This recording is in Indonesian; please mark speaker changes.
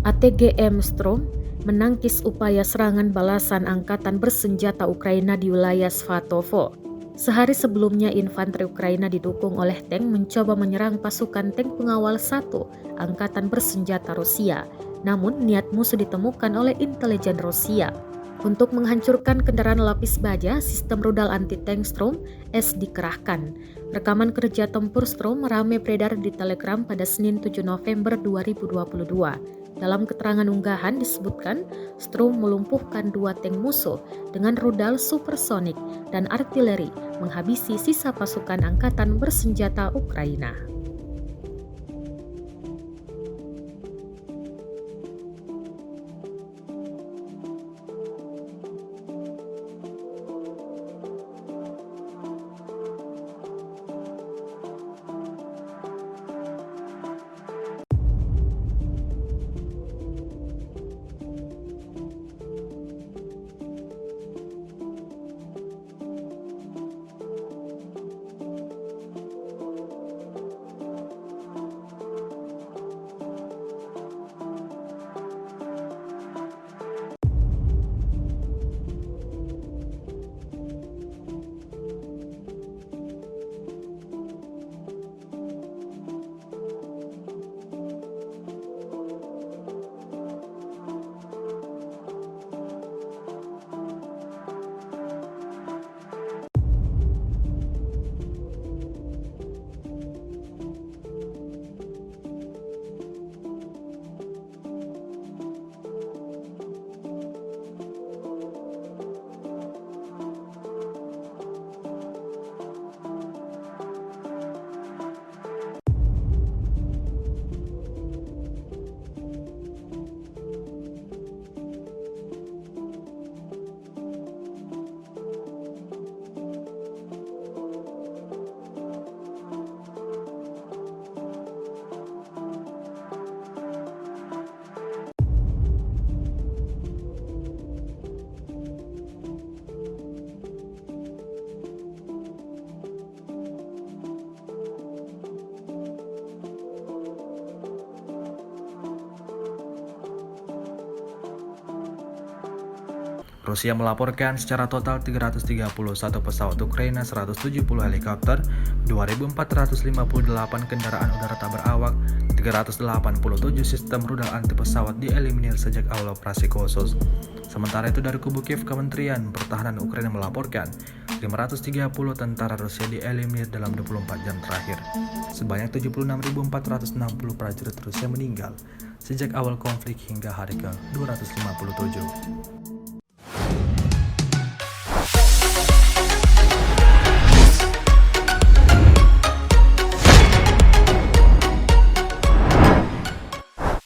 Speaker 1: ATGM Strom menangkis upaya serangan balasan angkatan bersenjata Ukraina di wilayah Svatovo. Sehari sebelumnya, infanteri Ukraina didukung oleh tank mencoba menyerang pasukan tank pengawal 1 angkatan bersenjata Rusia. Namun, niat musuh ditemukan oleh intelijen Rusia. Untuk menghancurkan kendaraan lapis baja, sistem rudal anti-tank Strom S dikerahkan. Rekaman kerja tempur Strom ramai beredar di Telegram pada Senin 7 November 2022. Dalam keterangan unggahan disebutkan, Strom melumpuhkan 2 tank musuh dengan rudal supersonik dan artileri, menghabisi sisa pasukan angkatan bersenjata Ukraina.
Speaker 2: Rusia melaporkan secara total 331 pesawat Ukraina, 170 helikopter, 2.458 kendaraan udara tak berawak, 387 sistem rudal anti pesawat dieliminir sejak awal operasi khusus. Sementara itu dari kubu Kiev, Kementerian Pertahanan Ukraina melaporkan 530 tentara Rusia dieliminir dalam 24 jam terakhir. Sebanyak 76.460 prajurit Rusia meninggal sejak awal konflik hingga hari ke-257.